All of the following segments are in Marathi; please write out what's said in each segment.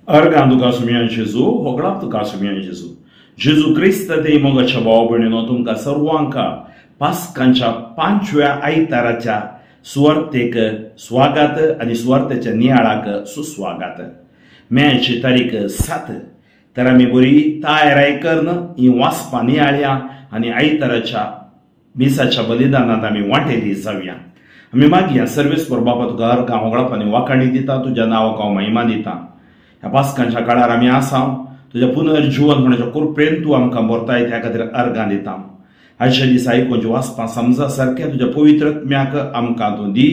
Argando Casumia Gesù, Hoglapto Casumia Gesù. Gesù Cristo de Mogacha Baubernino Tunka Sarwanka, Paskancha Panchua Aitaracha, Suartek, Swagata, and Suartecha Niaraka, Suswagata. Menchi Tarik Sat, Taramiburi, Tairaikarna, in Waspanialia, and Aitaracha, Misacha Balida Nadami wanted is Savia. Mimagia service for Baba to Garka, Hoglapani Wakanita to Janawa Maimanita. ह्या पास्कांच्या काळार आमी आसा तुझ्या पुनर्जीवन होण्याच्या कृपेन तूं आमकां मोरताय त्या खातीर अर्गां दिता. आजच्या दिसा आयकून वाचपां समजा सारकें तुज्या पवित्र आत्म्याक आमकां तूं दी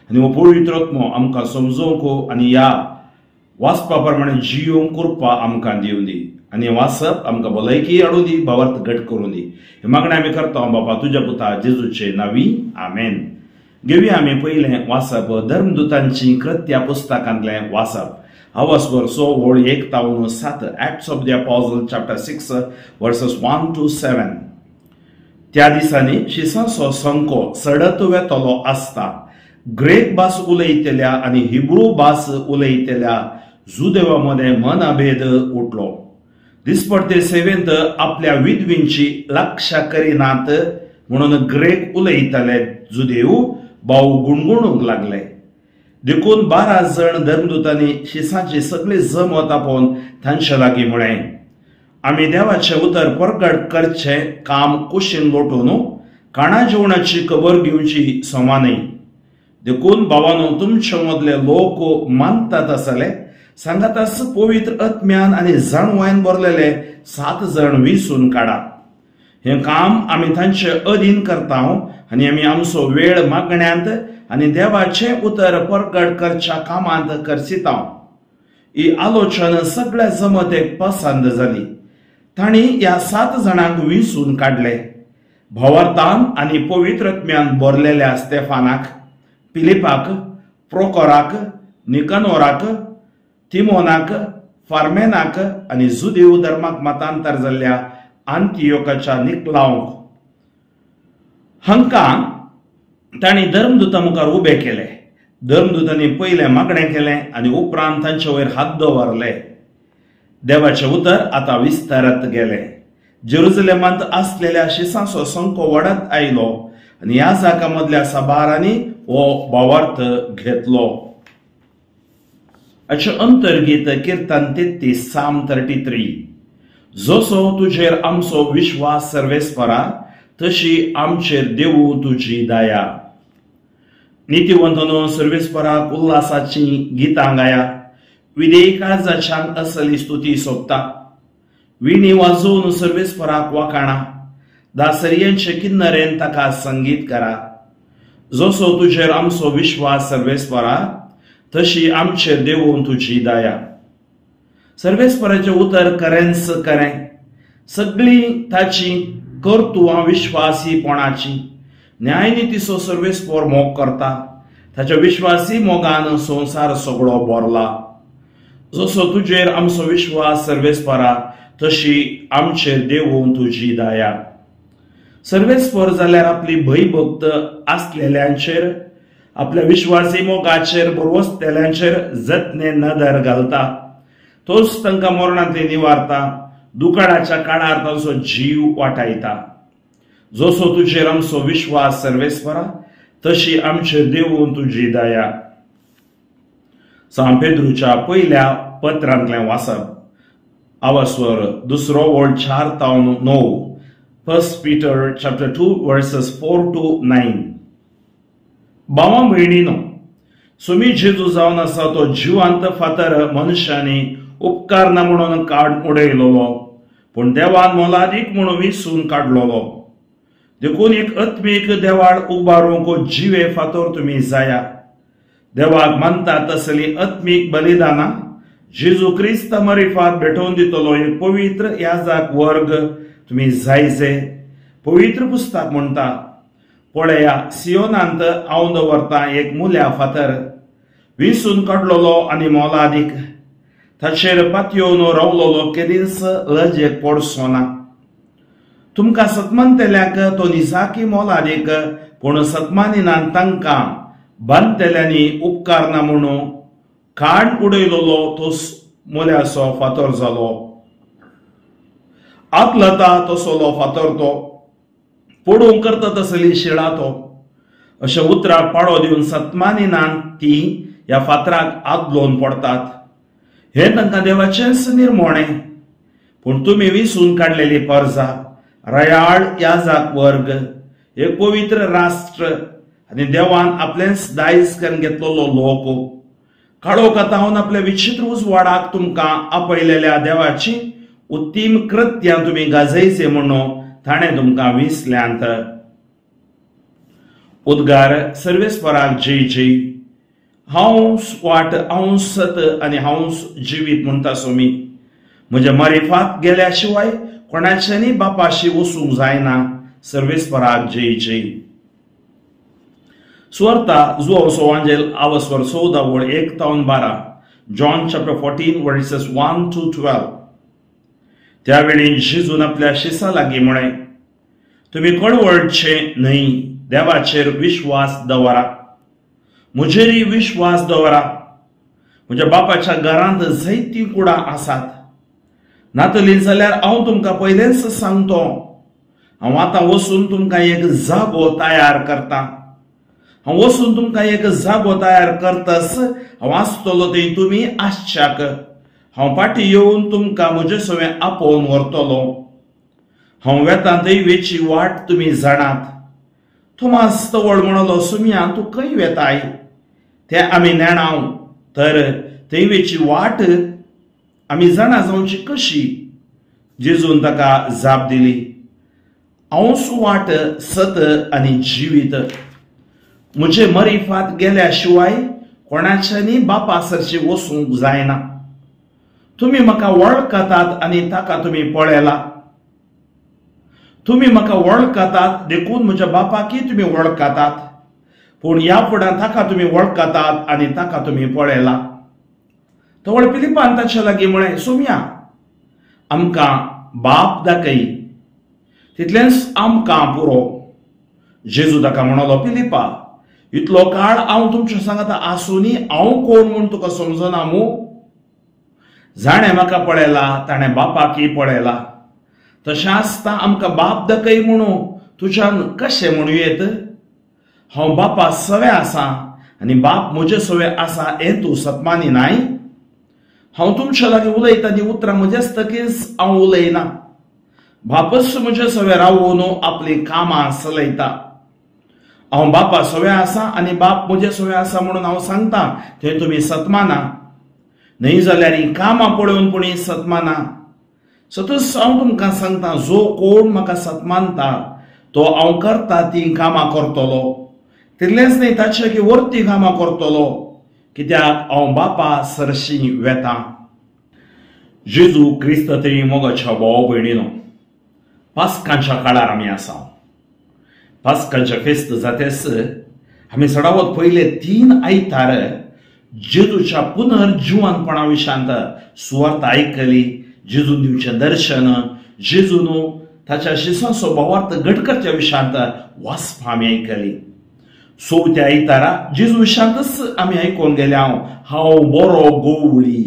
आनी हो पवित्र आत्मो आमकां समजोवंक आनी ह्या वाचपा प्रमाणे जियोवंक कृपा आमकां दिवं दी आनी वाचप आमकां भलायकी हाडूं दी, भावार्थ घट करूं दी. हे मागणें आमी करता बापा तुज्या पुता जेजूचे नांवी आमेन. घेवया आमी पयलें वाचप धर्मदूतांची कृत्या पुस्तकांतलें वाचप. Hours were so word 1,007 Acts of the Apostle chapter 6 verses 1 to 7. त्या दिसांनी शिसाचो संको सडत वेतलो आसता ग्रीक भास उलयतल्या आनी हिब्रू भास उलयतल्या जुदेवांमध्ये मनभेद उठलो. दिसपट्टे सेवेंत आपल्या विधवींची लक्ष करिनात म्हणून ग्रीक उलयतले जुदेव भाऊ गुणगुणूंक लागले. देखून 12 जण धर्मदूतांनी शिसाची सगळी जमत आपोवन तांचे लागीं म्हळें, आमी देवाचे उतर प्रकट करचे काम कुशीन लोटून काणा जेवणाची खबर घेवची सोमानय. देखून भावांनो तुमचे मदले लोक मानतात आसले सांगातास पवित्र आत्म्यान आनी जाणवायन भरलेले 7 जण विसून काडा. हे काम आमी तांचे अधीन करता आनी आमी आमचो वेळ मागण्यांत आनी देवाचे उतर प्रकट करच्या कामांत करसिता. ही आलोचना सगळ्या जमतेक पसंद जाली. तांणी ह्या 7 जणांक विसून काडले. भावार्थान आनी पवित्र आत्म्यान भरलेल्या स्तेफानाक, फिलिपाक, प्रोकोराक, निकनोराक, तिमोनाक, फार्मेनाक आनी जुदेव धर्माक मतांतर जाल्ल्या आंतियोकाच्या निकलावंक हांकां तांणी धर्मदूतां मुखार उबे केले. धर्मदूतांनी पयलें मागणें केलें आनी उपरांत तांचे वयर हात दवरले. देवाचें उतर आतां विस्तारत गेलें. जेरुसलेमांत आसलेल्या शिसाचो संको वाडत आयलो आनी ह्या जागा मदल्या सबारांनी हो भावार्थ घेतलो. हाचे अंतर्गीत किर्तन 33 साम 33. जसो तुजेर आमचो विश्वास सर्वेस्परा तशी आमचेर देवू तुजी दया. नीतिवंतनो सर्वेस्पराक उल्हासाची गितां गाया. विधेयी काळजाच्यांक असली स्तुती सोपता. विणी वाजोवन सर्वेस्पराक वाखाणा. दासरियांचे किन्नरेन ताका संगीत करा. जसो तुजेर आमचो विश्वास सर्वेस्परा तशी आमचेर देवून तुजी दया. सर्वेस्पराचें उतर खरेंच खरें. सगळी ताची कर्तुवां विश्वासीपणाची. न्यायनितीचो सर्वेस्पर मोग करता. ताच्या विश्वासी मोगान संवसार सगळो भरला. जसो तुजेर आमचो विश्वास सर्वेस्परा तशी आमचेर देवून तुजी दया. सर्वेस्पर जाल्यार आपली भयभक्त आसलेल्यांचेर, आपल्या विश्वासी मोगाचेर बरवसतेल्यांचेर जतने नदर घालता. तोच तांकां मरणांतली निवारता. दुकाळाच्या काळार तांचो जीव वाटायता. जसो तुजेर आमचो विश्वास सर्वेस्परा तशी आमचेर देवून तुजी दया. सांत पेद्रूच्या पयल्या पत्रांतलें वाचप. आवास्वर दुसरो वळ 4:9. 1 Peter chapter 2 verses 4 to 9. भावां भयणीनो, Sumi जेजू जावन आसा तो जिवांत फातर मनशांनी उपकार ना म्हणून काड उडयलोलो, पूण देवान मोलादीक म्हणून विसून काडलोलो. देखून एक आत्मीक देवाळ उबारूंक जिवे फातर तुमी जाया. देवाक मानतात तसली आत्मीक बलिदानां जेजू क्रिस्त मरिफात भेटोवन दितलो एक पवित्र याजक वर्ग तुमी जायचे. पवित्र पुस्तक म्हणटा, पळया सियोनांत हांव दवरता एक मुल्या फातर विसून काडलोलो आनी मोलादीक. ताचेर पातयेवन रावलोलो केदीस लजेक पडचो ना. तुमकां सतमंतेल्याक तो निजाकी मोलादीक, पूण सतमानिनान तांकां बांदतेल्यांनी उपकार ना म्हणून काड उडयलोलो तो मोल्याचो फातर जालो, आपलता तसलो फातर तो, पडूंक करता तसली शिळा तो, अशे उतराक पाळो दिवन सतमानिनान ती ह्या फातराक आदलोवन पडतात. हे तांकां देवाचेंच निर्मोणे. पूण तुमी विसून काडलेली परजा, रयाळ याजक वर्ग, एक पवित्र राष्ट्र आनी देवान आपलेंच दायज करून घेतलेलो लोक, काळोख आतावन आपल्या विचित्र उजवाडाक तुमकां आपयलेल्या देवाची उत्तीम कृत्यां तुमी गाजयचे म्हणून ताणें तुमकां विसल्यांत. उद्गार सर्वेस्पराक जय जय. हांवच वाट, हांवच सत आनी हांवच जिवीत म्हणटा सोमी. म्हज्या मारिफात गेल्या शिवाय कोणाच्यानी बापाशी वचूंक जायना. सर्वेस्पराक जय जय. सुवार्ता जुआंचो वांजेल आवस्वर 14 वळ 1 ते 12. John chapter 14 versus 1 to 12. त्यावेळी जेजून आपल्या शिसा लागीं म्हणे, तुम्ही कळवळचे न्हय, देवाचेर विश्वास दवरा, म्हजेरय विश्वास दवरा. म्हज्या बापाच्या घरांत जायतीं कुडां आसात. नातली जाल्यार हांव तुमकां पयलेंच सांगतो, हांव आतां वचून तुमकां एक जागो तयार करतां. हांव वचून तुमकां एक जागो तयार करतस हांव आसतलो थंय तुमी आसच्याक. हांव फाटीं येवन तुमकां म्हजे सवे आपोवन व्हरतलो. हांव वेतां थंय वेची वाट तुमी जाणात. थोमास तवळ म्हणलो, सुमया तूं खंय वेताय? ते आमी नेणाव, तर थंय वेची वाट आमी जाणा जावची कशी? जेजून ताका जाप दिली, हांवच वाट, सत आनी जिवीत. म्हजे मरिफात गेल्या शिवाय कोणाच्यानी बापा सरशी वचूंक जायना. तुमी म्हाका वळखतात आनी ताका तुमी पळयला. तुमी म्हाका वळखतात देखून म्हज्या बापाकी तुमी वळखतात. पूण ह्या फुड्यान ताका तुमी वळखतात आनी ताका तुमी पळयला. तवळ फिलिपान ताचे लागीं म्हळें, सोमया आमकां बाप दाखय, तितलेंच आमकां पुरो. जेजू ताका म्हणलो, फिलिपा इतलो काळ हांव तुमच्या सांगात आसुनी हांव कोण म्हूण तुका समजना मू? जाणें म्हाका पळयला ताणें बापाकी पळयला. तशें आसता आमकां बाप दाखय म्हणू तुज्यान कशें म्हणू येत? हांव बापा सवे आसा आनी बाप म्हजे सवे आसा हें तूं सतमानी नाय? हांव तुमच्या लागीं उलयता ती उतरां म्हजेच तकीच हांव उलयना. बापच म्हजे सवे रावून आपली कामां चलयता. हांव बापा सवे आसा आनी बाप म्हजे सवे आसा म्हणून हांव सांगता थंय तुमी सतमाना. न्हय जाल्यार ही कामां पळोवन पूण ही सतमाना. सतत हांव तुमकां सांगता, जो कोण म्हाका सतमानता तो हांव करता ती कामां करतलो. तितलेंच न्हय, ताचे वर्ती कामां करतलो, कित्याक हांव बापा सरशी वेतां. जेजू क्रिस्त थंय मोगाच्या भाव भयणीनो, पास्कांच्या काळार आमी आसा. पास्कांचे फेस्त जातेस आमी सडावत पयले 3 आयतार जेजूच्या पुनर्जिवनपणा विशांत सुवार्ता आयकली. जेजून दिवचें दर्शन, जेजून ताच्या शिसाचो भावार्थ घट करच्या विशांत वाचपां आमी आयकली. 4थ्या आयतारा जेजू विशांतच आमी आयकून गेले हांव बरो गोवळी.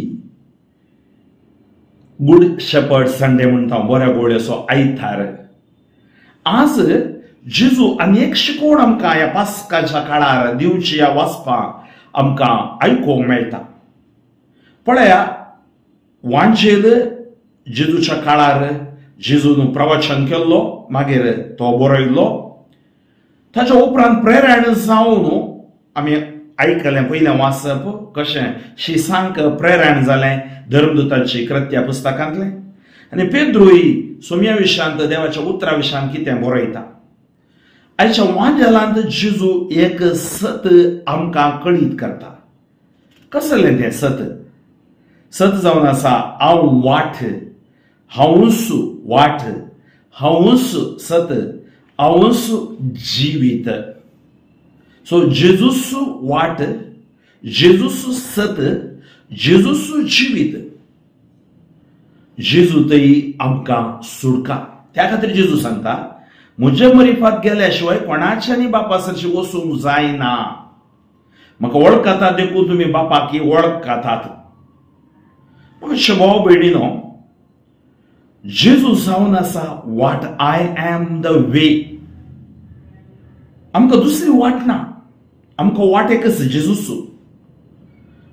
गुड शेपर्ड संडे म्हणटा बऱ्या गोवळ्याचो आयतार. आज जेजू आनी एक शिकवण आमकां ह्या पास्काच्या काळार दिवची ह्या वाचपाक आमकां आयकूंक मेळटा. पळया, वांजेल जेजूच्या काळार जेजून प्रवचन केल्लो, मागीर तो बरयल्लो. ताच्या उपरांत प्रेरण जावन आमी आयकलें पयलें वाचप कशें शिसांक प्रेरण जालें धर्मदूतांची कृत्या पुस्तकांतलें. आनी पेद्रूय सोम्या विशांत देवाच्या उतरा विशांत कितें बरयता. आयच्या वांजेलांत जेजू एक सत आमकां कळीत करता. कसलें तें सत? सत जावन आसा हांव वाट, हांवूच वाट, हांवूच सत, हांवूच जिवीत. सो जेजूच वाट, जेजूच सत, जेजूच जिवीत. जेजू थंय आमकां सुडका. त्या खातीर जेजू सांगता, म्हजे मरिफात गेल्या शिवाय कोणाच्यानी बापा सरशी वचूंक जायना. म्हाका वळखतात देखून तुमी बापाकी वळखतात. मातशें भाव भयणीनो, जेजू जावन आसा वाट. आय एम द वे. आमकां दुसरी वाट ना, आमकां वाट एकच जेजूच.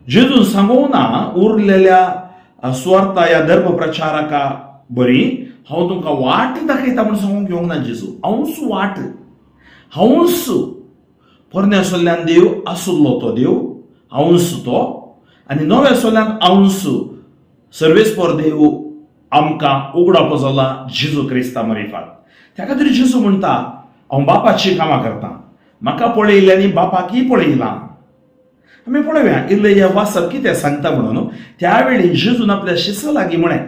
जेजून सांगोना उरलेल्या सुवार्ता या धर्म प्रचारका बरी, हांव तुमकां वाट दाखयता म्हूण सांगूंक येवंक ना जेजू. हांवूच वाट, हांवूच पोरण्या सोल्ल्यान देव आसुल्लो तो देव, हांवूच तो. आनी नव्या सोल्ल्यान हांवूच सर्वेस्पर देव आमकां उगडावपा जाला जेजू क्रिस्ता मरेफात. त्या खातीर जेजू म्हणटा, हांव बापाची कामां करता. म्हाका पळयल्यांनी बापाकी पळयलां. आमी पळोवया इल्लें वाचप कितें सांगता म्हणून. त्यावेळी जेजून आपल्या शिष्यां लागीं म्हळें,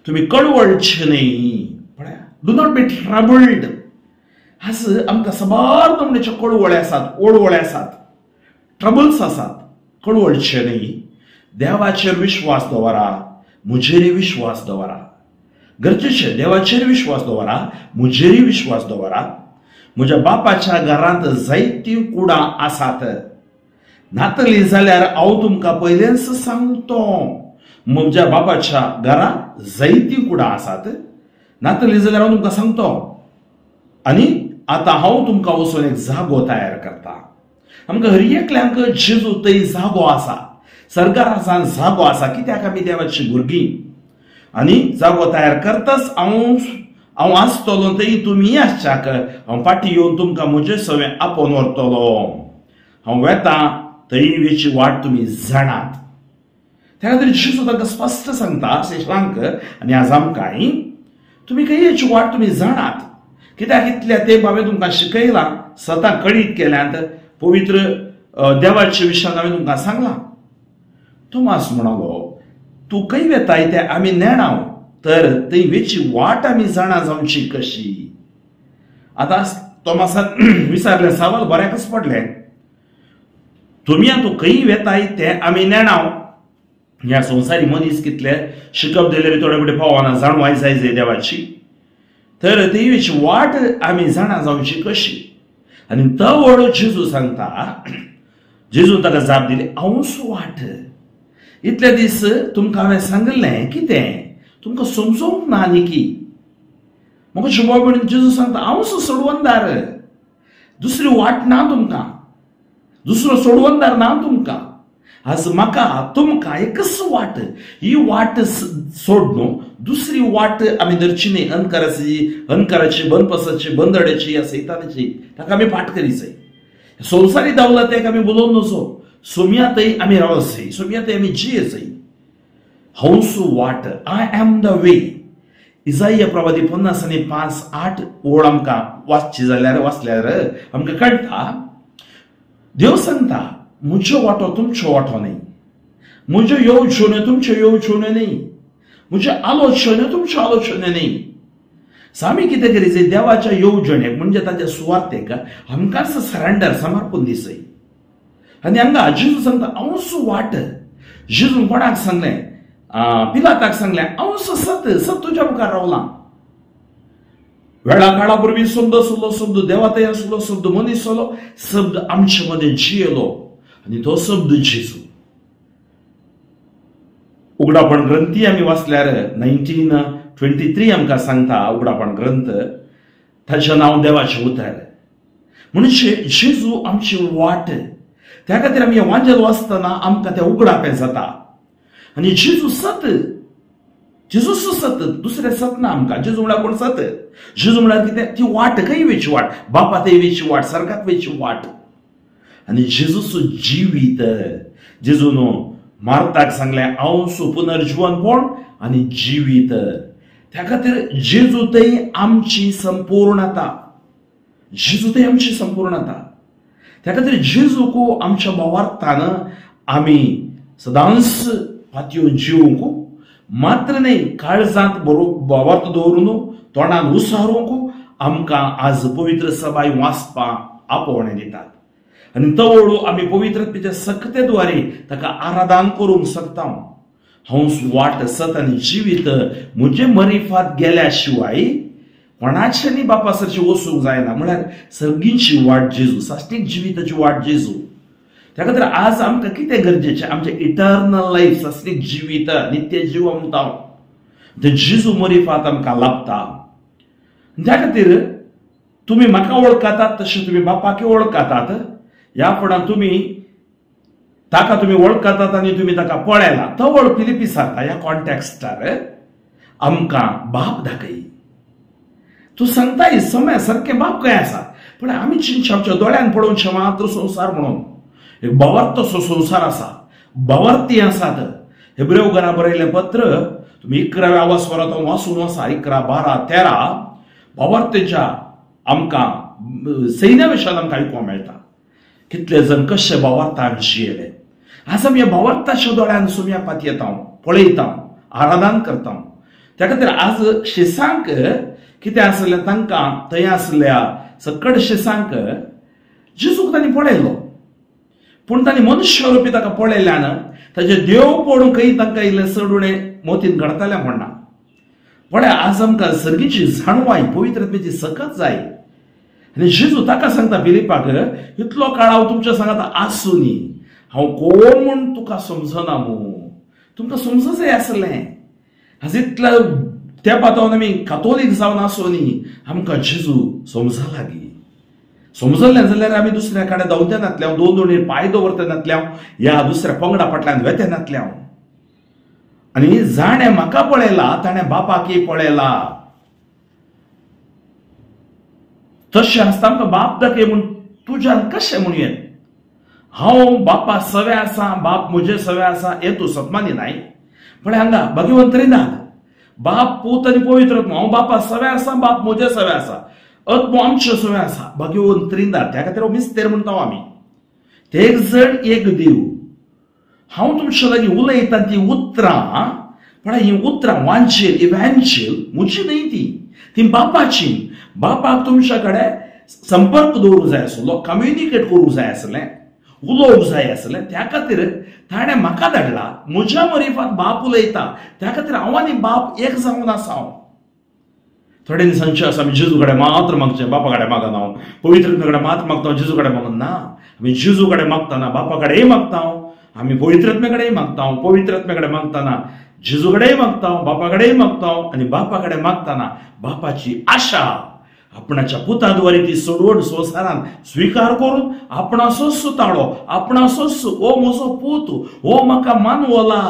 तुमी कळवळचे न्ही. पळया, डू नॉट बी ट्रबल्ड. आज आमकां सबार तमणेचे कळवळे आसात, ओळवळे आसात, ट्रबल्स आसात. कळवळचे न्ही. देवाचेर विश्वास दवरा, म्हजेर विश्वास दवरा. गरजेचे देवाचेर विश्वास दवरा, म्हजेर विश्वास दवरा. म्हज्या बापाच्या घरांत जायतीं कुडां आसात. नातली जाल्यार हांव तुमकां पयलेंच सांगतो, म्हज्या बापाच्या घरांत जायतीं कुडां आसात. नातली जाल्यार हांव तुमकां सांगतो. आनी आतां हांव तुमकां वचून एक जागो तयार करता. आमकां हर एकल्यांक जेजू थंय जागो आसा, सर्गारासान जागो आसा. कित्याक आमी देवाची भुरगीं. आनी जागो तयार करताच हांव आसतलो थंय, तुमी आसच्याक. हांव फाटीं येवन तुमकां म्हजे सवें आपोवन व्हरतलो. हांव वेता थंय वेची वाट तुमी जाणात. त्या खातीर जेजू तांकां स्पश्ट सांगता शिश्यांक आनी आज आमकांय, तुमी खंयची वाट तुमी जाणात. कित्याक इतल्या तेंप हांवें तुमकां शिकयलां, स्वता कळीत केल्यांत, पवित्र देवाच्या विशयान हांवें तुमकां सांगलां. तोमास म्हणालो, तूं खंय वेताय तें आमी नेणाव, तर थंय वेची वाट आमी जाणा जावची कशी. आतां तोमासान विचारलें सवाल बऱ्याकच पडलें. तुमी आतां खंय वेताय तें आमी नेणाव. ह्या संवसारी मनीस कितले शिकप दिल्यार थोडे फुडें पावना, जाणवाय जाय देवाची. तर थंय वेची वाट आमी जाणा जावची कशी. आनी तो व्हड जेजू सांगता. जेजून ताका जाप दिली, हांवूच वाट. इतले दीस तुमकां हांवें सांगलें कितें, तुमकां समजोवंक ना न्ही की. म्हाका शुभाव म्हणून जेजू सांगता, हांवूच सोडवंदार. दुसरी वाट ना तुमकां, दुसरो सोडवंदार ना तुमकां. आज म्हाका तुमकां एकच वाट. ही वाट सोड न्हू, दुसरी वाट आमी धरची न्ही. अनकाराची, बनपसाची, बंदड्याची, या सैतानाची, ताका आमी फाट करी जाय. संवसारी दौलतेक आमी उलोवन नजो. सोम्यातय आमी रावस जाय, सोम्यातय आमी जिये जाय. हांवूच वाट. I am the way. इसाइया प्रवादी 50:5-8 ओळ आमकां वाचची जाल्यार वाचल्यार आमकां कळटा. देव सांगता, म्हजो वाटो तुमचो वाटो न्ही, म्हज्यो येवजण्यो तुमच्यो येवजण्यो न्ही, म्हज्यो आलोचन्यो तुमच्यो आलोचन्यो न्ही. आमी कितें करी जाय, देवाच्या येवजणेक म्हणजे ताच्या सुवातेक आमकांच सरेंडर, समर्पण दिसय. आनी हांगा जेजू सांगता, हांवूच वाट. जेजून कोणाक सांगलें, पिलाताक सांगलें, हांवूच सत तुज्या मुखार रावलां. वेळा काळा परबीं शब्द आसलो, शब्द देवातय आसलो, शब्द मनीस जालो, शब्द आमचे मदें जियेलो. आनी तो शब्द जेजू. उगडापण ग्रंथी आमी वाचल्यार 19:23 आमकां सांगता उगडापण ग्रंथ, ताचें नांव देवाचें उतर. म्हणजे जेजू आमची वाट. त्या खातीर आमी वांजेल वाचतना आमकां तें उगडापें जाता. आनी जेजू सत, जेजूच सत, दुसरें सत ना आमकां. जेजू म्हळ्यार कोण सत. जेजू म्हळ्यार कितें, ती वाट खंय वेची वाट, बापा थंय वेची वाट, सर्गाक वेची वाट. आनी जेजूच जिवीत. जेजून मार्ताक सांगलें, हांवूच पुनर्जीवनपण आनी जिवीत. त्या खातीर जेजू थंय आमची संपूर्णता. जेजू थंय आमची संपूर्णता. त्या खातीर जेजूक आमच्या भावार्थान आमी सदांच पातयेवन जिवंक, मात्र न्ही काळजांत भावार्थ दवरून तोंडान उसारूंक आमकां आज पवित्र सभाय वाचपाक आपोवणें दितात. आनी तो वळू आमी पवित्रतेच्या सक्तेद्वारे ताका आराधन करूंक शकता. हांवूच वाट, सत आनी जिवीत. म्हजे मरिफात गेल्या शिवाय कोणाचे न्ही बापासरची वचूंक जायना. म्हळ्यार सर्गीची वाट जेजू, साश्टीक जिविताची वाट जेजू. त्या खातीर आज आमकां कितें गरजेचें, आमचें इटर्नल लायफ, सस्तीक जिवीत, नित्य जीव म्हणटा ते जेजू मरिफात आमकां लाभता. त्या खातीर तुम्ही म्हाका वळखतात तशें तुम्ही बापाकय वळखतात. ह्या फुडां तुम्ही ताका तुम्ही वळखतात आनी तुम्ही ताका पळयला. तो वळ फिलिपी सांगता ह्या कॉन्टेक्स्टार आमकां बाप दाखय. तूं सांगता समय सारकें बाप खंय आसा, पण आमी चिंतचे आमच्या दोळ्यान पळोवचे मात्र संवसार म्हणून एक भवार्थसो संवसार आसा, भवार्थी आसात. हेब्रेव घरा बरयलें पत्र तुम्ही 11व्या वासवरांत वाचून वचा, 11, 12, 13 भवार्थेच्या आमकां सैन्याविशयान आमकां आयकुपाक मेळटा. कितले जण कशे भवार्थान जियेले. आज आमी भवार्थाच्या दोळ्यान सुम्या पात येता, पळयता, आराधन करता. त्या खातीर आज शिसांक कितें आसलें तांकां थंय आसल्या सकड शिसांक जेजूक तांणी पळयलो, पूण तांणी मनुश्य रुपी ताका पळयल्यान ताचे देव पळोवंकय तांकां इल्लें चड उणें मोतीन घडतलें म्हणना. पण आज आमकां सर्गीची जाणवाय पवित्र आत्म्याची सकत जाय. आनी जेजू ताका सांगता फिलिपाक, इतलो काळ हांव तुमच्या सांगात आसुनी हांव कोण म्हूण तुका समजना मू, तुमकां समज जाय आसलें. आज इतल्या तेंपातावन आमी कातोलीक जावन आसुनी आमकां जेजू समजा लागीं. समजलें जाल्यार आमी दुसऱ्या कडेन धांवते नातल्या, दोन दोणीर पांय दवरते नातल्या, ह्या दुसऱ्या पंगडा फाटल्यान वेते नातल्या. आनी जाणें म्हाका पळयला ताणें बापाकय पळयला. तशें आसता आमकां बाप दाखय म्हूण तुज्यान कशें म्हणुयें. हांव बापा सवे आसा, बाप म्हजे सवे आसा हें तूं सतमानी नाय. पण हांगा भगवंत त्रिनाद, बाप, पूत आनी पवित्र आत्मा. हांव बापा सवे आसा, बाप म्हजे सवे आसा, आत्मो आमचे सवे आसा, भगवंत त्रिनाद. त्या खातीर मिस्तेर म्हणटा आमी. ते एक जण एक देव. हांव तुमच्या लागीं उलयतां ती उतरां, पण ही उतरां वांचेल इव्हॅन्चेल म्हजी न्हय, ती बापाची. बापाक तुमच्या कडेन संपर्क दवरूंक जाय आसलो, कम्युनिकेट करूंक जाय आसलें, उलोवंक जाय आसलें. त्या खातीर ताणें म्हाका धाडला. म्हज्या मरिफात बाप उलयता, त्या खातीर हांव आनी बाप एक जावन आसा. थोडे दिसांचे आसा आमी जेजू कडेन मात्र मागचें, बापा कडेन मागना. हांव पवित्र कडेन मात्र मागता, जेजू कडेन मागना. आमी जेजू कडेन मागतना बापा कडेनय मागता, आमी पवित्र आत्म्या कडेनय मागता. पवित्र आत्म्या कडेन मागतना जेजू कडेनय मागता, बापा कडेनय मागता. आनी बापा कडेन मागतना बापाची आशा आपणाच्या पुताद्वारे ती सोडवण संवसारान स्वीकार करून आपणाचोच सुताळो, आपणाचोच ओ म्हजो पूत, ओ म्हाका मानवला.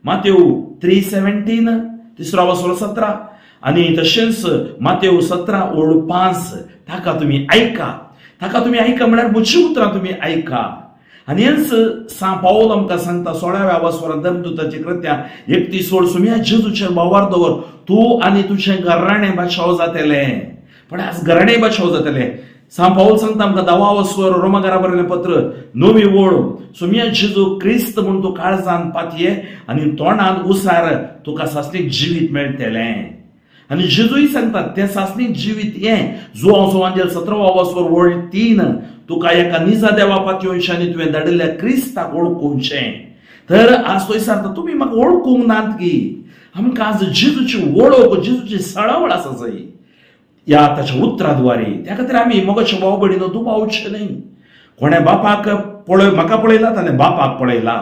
मातेव 3:17 तिसरो वासरो 17 आनी तशेंच मातेव 17:5 ताका तुमी ऐका. ताका तुमी ऐका म्हळ्यार म्हजी उतरां तुमी ऐका. आनी हेंच सा पावल आमकां सांगता 16व्या वासवरांत धर्मदूताची कृत्यां 31 सुम्या जेजूचेर बोवार दवर, तूं आनी तुजें घराणें बाचाव जातलें. पण आज घराणें बाचाव जातलें. सा पावल सांगता आमकां 10वा वासवर रोमाकारा बरयलें पत्र 9वी ओळ, सुम्या जेजू क्रिस्त म्हूण तूं काळजान पातये आनी तोंडान उसार, तुका सासणीक जिवीत मेळटलें. आनी जेजूय सांगतात तें सासणीक जिवीत हें जो हांव सुवांजेर 17वा वासवर ओळ 3, तुका एका निजा देवा पातयोनशें आनी तुवें धाडिल्ल्या क्रिस्ताक वळखुंचें. तर आज थंय सांगता तुमी म्हाका वळखूंक नात की. आमकां आज जेजूची वळख, जेजूची सळावळ आसा जाय ह्या ताच्या उतराद्वारे. त्या खातीर आमी मोगाच्या भाव भयणीनो दुबावचें न्हय. कोणें बापाक पळय, म्हाका पळयला ताणें बापाक पळयला.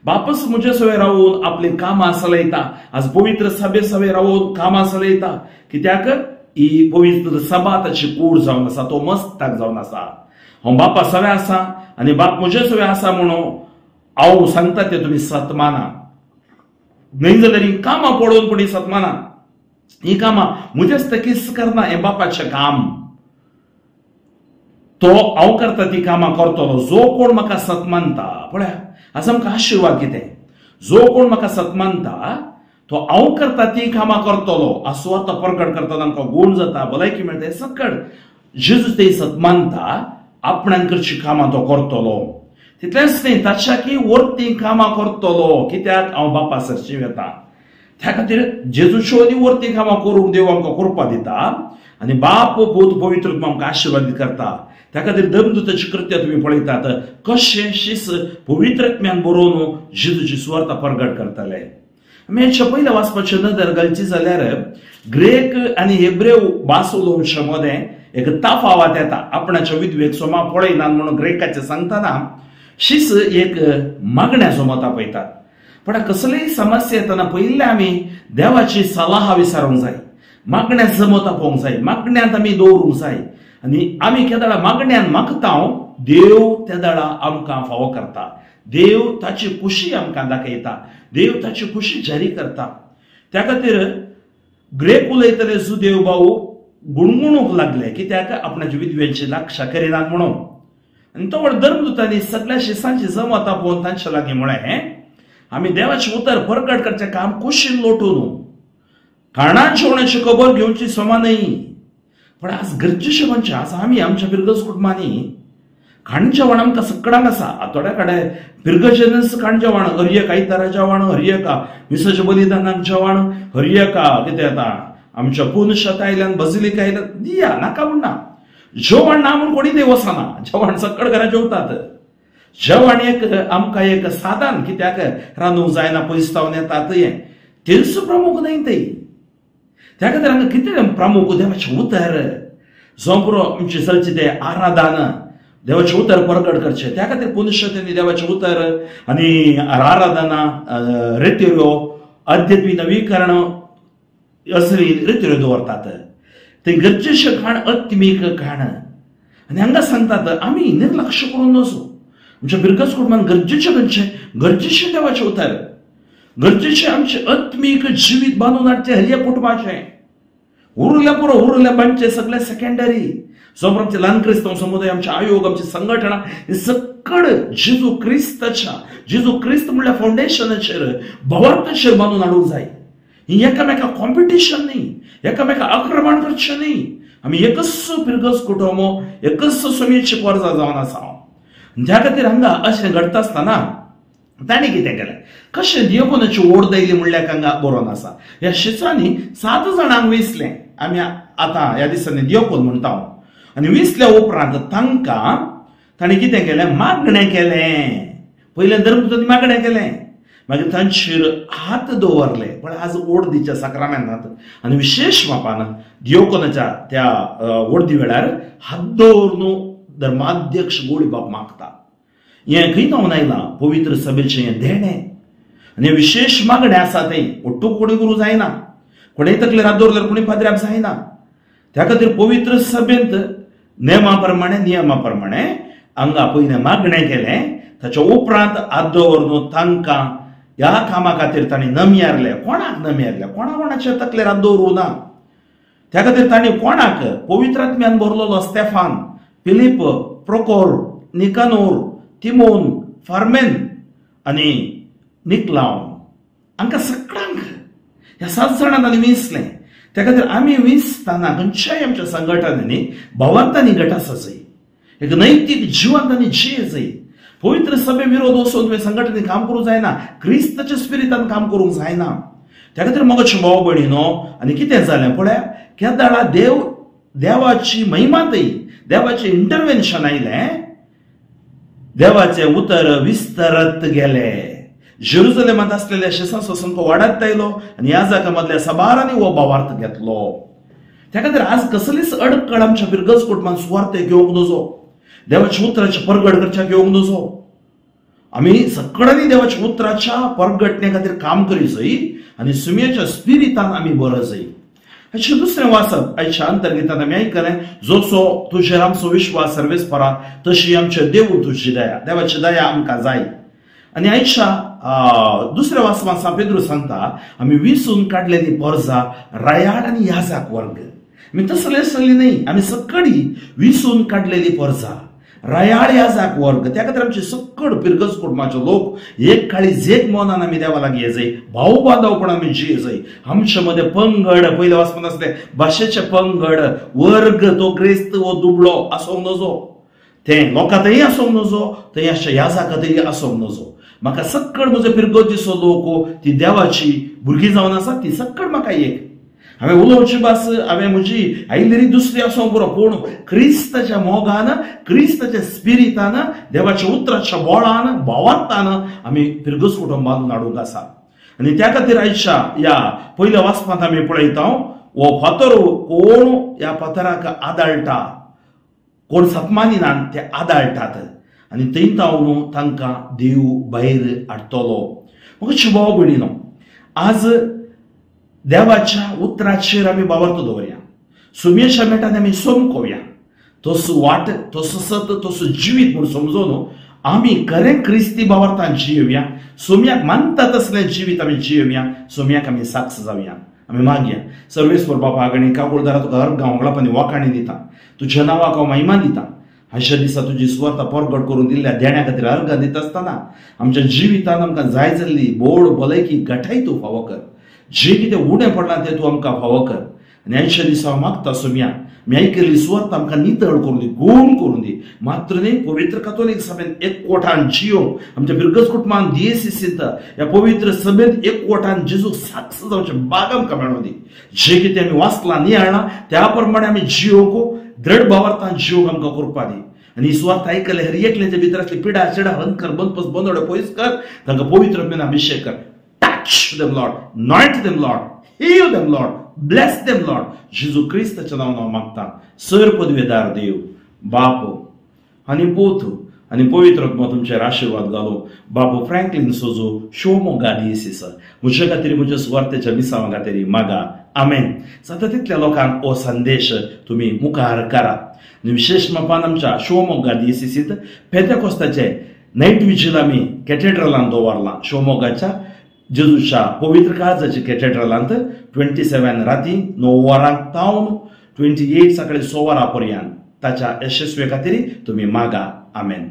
बापच म्हजे सवे रावून आपली कामां चलयता. आज पवित्र सभे सवे रावून कामां चलयता. कित्याक ही पवित्र सभा ताची कूड जावन आसा, तो मस्तक जावन आसा. हांव बापा सवे आसा आनी बाप म्हजे सवे आसा म्हणून हांव सांगता तें तुमी सतमाना. न्हय जाल्यार ही कामां पळोवन पूण ही सतमाना. ही कामां म्हजेच तेकीच करना, हें बापाचें काम. तो हांव करता ती कामां करतलो. जो कोण म्हाका सतमानता, पळया आज आमकां आशिर्वाद कितें. जो कोण म्हाका सतमानता तो हांव करता ती कामां करतलो. आस्वाद प्रकट करतना आमकां गूण जाता, भलायकी मेळटा. सकड जेजू ते सतमानता, आपणान करची कामां तो करतलो. तितलेंच न्हय, ताच्याकी वर्ती कामां करतलो. कित्याक हांव बापा सरची वेता. त्या खातीर जेजूच्यो आनी वर्ती कामां करूंक देव आमकां कृपा दिता. आनी बाप, पूत, पवित्र आत्मा आमकां आशिर्वादीत करता. त्या खातीर धर्मदूताची कृत्यां तुमी पळयतात कशें शिस पवित्र आत्म्यान बरोवन जेजूची सुवार्ता प्रगट करतले. आमी हेच्या पयलें वाचपाचें नदर घालची जाल्यार ग्रेक आनी हेब्रेव भास उलोवचे मदें एक ताफावत येता. आपणाच्या विधवेक सोमा पळयनात म्हणून ग्रेकाचें सांगतना शीच एक मागण्याचो मत आपयतात. पण कसलीय समस्या येताना पहिले आम्ही देवाची सल्ला विचारूंक जाय, मागण्यात जमत आपोवंक जाय, मागण्यात आमी दवरूंक जाय. आनी आमी केदाळा मागण्यान मागता देव त्या दाडा आमकां फावो करता. देव ताची खुशी आमकां दाखयता, देव ताची खुशी जारी करता. त्या खातीर ग्रेक उलयतले सुदेव भाऊ गुणगुणूंक लागले कित्याक आपणाच्या विधवेची लागशा करिनात म्हणून. आनी तो धर्मदूतांनी सगळ्या शिसांची जमत आपोवन तांचे लागीं म्हळें, आमी देवाचें उतर परगट करचें काम कुशीन लोटून खाणां जेवणाची खबर घेवची समा न्हय. पण आज गरजेचे म्हणजे आज आमी आमच्या पिरगस कुटुंबांनी खाण जेवण आमकां सगळ्यांक आसा. थोड्या कडेन पिरगजेनस खाण जेवण, हरयेक आयतारा जेवण, हरयेका मिसाच्या बलिदानाक जेवण, हरयेका कितें जाता आमच्या पुनशत आयल्यान बजिलीक आयल्यान दिया नाका म्हणना. जेवण ना म्हूण कोणी देव वचना, जेवण सगळे घरां जेवतात. जेवण एक आमकां एक साधन, कित्याक रांदूंक जायना पयसतावन येतात तेच प्रमुख न्हय ते. त्या खातीर हांगा कितें प्रमुख देवाचें उतर, जो बरो आमचे चलचे ते आराधन देवाचें उतर परगट करचें. त्या खातीर पुनशतेनी देवाचें उतर आनी आराधना रितीऱ्यो अद्यत्वी नवीकरण असली रितीऱ्यो दवरतात. ते गरजेचें खाण आत्मीक खाण. आनी हांगा सांगतात आमी निर्लक्ष करून नजो. आमच्या बिरगस कुटुंबान गरजेचें देवाचें उतर, गरजेचें आमचें आत्मीक जिवीत बांदून हाडचें हरये कुटुंबाचें. उरल्या पुरो उरल्या बांदचें सगळें सेकंडरी. समोर आमचे ल्हान क्रिस्तांव समुदाय, आमचे आयोग, आमची संघटना हे सगळे जेजू क्रिस्त म्हणल्या फाउंडेशनाचेर भवार्थाचेर बांदून हाडूंक जाय. ही एकामेका कॉम्पिटिशन न्ही, एकामेका आक्रमण करचें न्ही. आमी एकच बिरगस कुटुंब, एकच समेची परजा जावन आसा. त्या खातीर हांगा अशें घडटा आसतना ताणें कितें केलें, कशें दियोकोनाची ओड दयली म्हणल्यार हांगा बरोवन आसा. ह्या शिसांनी 7 जाणांक वेंचलें. आमी आतां ह्या दिसांनी दियोकोन म्हणटा. आनी वेंचल्या उपरांत तांकां ताणें कितें केलें, मागणें केलें. पयलें धर्मदूतांनी मागणें केलें, मागीर तांचेर हात दवरले. पण आज ओड दिच्या साक्रामेंतांत आनी विशेष मापान दियोकोनाच्या त्या ओडदी वेळार हात दवरून धर्माध्यक्ष गोडीबाब मागता. हें खंय जावन आयलां, पवित्र सभेचें हें देणें. आनी विशेष मागणें आसा तें ओट्टूक कोणी गुरू जायना, कोणेय तकलेर हात दवरल्यार कोणी पाद्र्याक जायना. त्या खातीर पवित्र सभेंत नियमा प्रमाणे हांगा पयलें मागणें केलें. ताच्या उपरांत हात दवरून तांकां ह्या कामा खातीर तांणी नमयारले. कोणाक नमयारले, कोणाच्या तकलेर हात दवरूं ना. त्या खातीर तांणी कोणाक पवित्र आत्म्यान भरलेलो स्तेफान, फिलिप, प्रोकोर, निकानोर, तिमोन, फार्मेन आनी निकलाव हांकां सगळ्यांक ह्या 7 जाणां तांणी वेंचलें. त्या खातीर आमी वेंचतना खंयच्याय आमच्या संघटनांनी भावार्थांनी गट आसा जाय, एक नैतीक जिवन तांणी जिये जाय. पवित्र सभे विरोध वचून तुवें संघटनेन काम करूंक जायना, क्रिस्ताच्या स्पिरितान काम करूंक जायना. त्या खातीर मोगाचें भाव भयणीनो, आनी कितें जालें पळय, केदाळा देवाची महिमातय, देवाचें इंटरव्हेन्शन आयलें. देवाचें उतर विस्तारत गेलें. जेरुसलेमांत आसलेल्या शिसांचो संख्या वाडत आयलो आनी ह्या जागा मदल्या साबारांनी हो भावार्थ घेतलो. त्या खातीर आज कसलीच अडकळ आमच्या बिरगस कुटुंबान सुवार्थ घेवंक नजो, देवाच्या उतराचे परगट करच्या घेवंक नजो. आमी सगळ्यांनी देवाच्या उतराच्या परगटणे खातीर काम करी जाय आनी सुमयेच्या स्पिरितान आमी बरो जाय. हाचें दुसरें वाचप आयच्या अंतर्गितान आमी आयकलें, जसो तुजेर आमचो विश्वास सर्वेस्परा तशी आमचे देव तुजी दया, देवाची दया आमकां जाय. आनी आयच्या दुसऱ्या वाचपांत सा पेद्रू सांगता, आमी विसून काडलेली परजा रायाड आनी याजाक वर्ग. आमी तसले सगळी न्हय, आमी सगळी विसून काडलेली परजा रायाड याजाक वर्ग. त्या खातीर आमचे सगळ बिरगस कुटुंबाचे लोक एक काळीज एक मनान आमी देवा लागीं ये जाय, भाव बांदवपण आमी जिये जाय. आमचे मध्ये पंगड, पयले वाचपांत आसले भाशेचे पंगड, वर्ग तो क्रिस्त वो दुबळो आसूंक नजो, ते लोकांतय आसूंक नजो, थंय अशा याजाकातय आसूंक नजो. म्हाका सगळ म्हजो बिरगोजीचो लोक ती देवाची भुरगीं जावन आसा, ती सगळ म्हाका एक. हांवें उलोवची भास हांवें म्हजी आयलेरी दुसरी आसूंक पुरो, पूण क्रिस्ताच्या मोगान, क्रिस्ताच्या स्पिरितान, देवाच्या उतराच्या बोळान, भावार्थान आमी बिरगस कुटुंब बांदून हाडूंक आसा. आनी त्या खातीर आयच्या ह्या पयल्या वाचपांत आमी पळयता, हो फातर कोण ह्या फातराक आदाळटा, कोण सतमानिनान ते आदाळटात. आनी थंय तांकां देव भायर हाडटलो. म्हाका शुभाव भयणीनो, आज देवाच्या उतराचेर आमी वावरतो दवरया. सुमेशा मेळटा आमी समकोवया. तसो वाट, तसो सत, तसो जिवीत म्हूण समजून आमी खरें क्रिस्ती वावरतान जियेवया. सोम्याक मानता तसलें जिवीत आमी जियेवया. सोम्याक आमी साक्ष जावया. आमी मागया. सर्वेस्वर बापा गणी काकुळदारा तुका अर्घ होंगळापणी वाखाणी दिता. तुज्या नांवाक हांव महिमा दिता. अशा दिसा तुजी सुवार्ता परगट करून दिल्ल्या देण्या खातीर अर्घ दिता आसतना आमच्या जिवितान आमकां जाय जाल्ली बोड भलायकी घटाय तूं फावो कर. जे कितें उणें पडलां तें तूं आमकां फावो कर. आनी अशा दिसा हांव मागता सोम्या, मी आयकल्ली सुवार्थ आमकां नितळ करून दी, गूण करून दी. मात्र न्ही, पवित्र कातोलीक सभेत एकवटान जियोंक, आमच्या बिरगज कुटुंबान DSCत ह्या पवित्र सभेत एकवटान जेजूक साक्ष जावचें भाग आमकां मेळों दी. जे कितें आमी वाचलां नियाळ्ळां त्या प्रमाणे आमी जियोंक, दृढ भावार्थान जियोंक आमकां करपा दी. आनी सुवार्थ आयकले हर एकल्याच्या भितर आसली पिडा चिडा हंकर बंदपस बंदोड पयस कर. तांकां पवित्र आत्म्यान अभिषेक कर. Touch them Lord, anoint them Lord, heal them Lord, bless them Lord. जेजू क्रिस्ताच्या नांवान हांव मागता. सर पदवेदार देव, बाप आनी पूत आनी पवित्र आत्मा तुमचेर आशीर्वाद घालो. बापू फ्रँकलिन सोजो शिवमोगा DSC म्हजे खातीर, म्हज्या सुवार्थेच्या मिसावां खातीर मागा. आमेन. जाता तितल्या लोकांक हो संदेश तुमी मुखार करात. विशेष मापान आमच्या शिवमोगा DSCत पेंतेकोस्ताचे नायट विजील आमी कॅथेड्रलांत दवरलां. शिवमोगाच्या जेजूच्या पवित्र काळजाच्या कॅथेड्रलांत 27 राती 9 वरांक तावन 28 सकाळी 6 वरां पर्यंत ताच्या यशस्वे खातीर तुमी मागा. आमेन.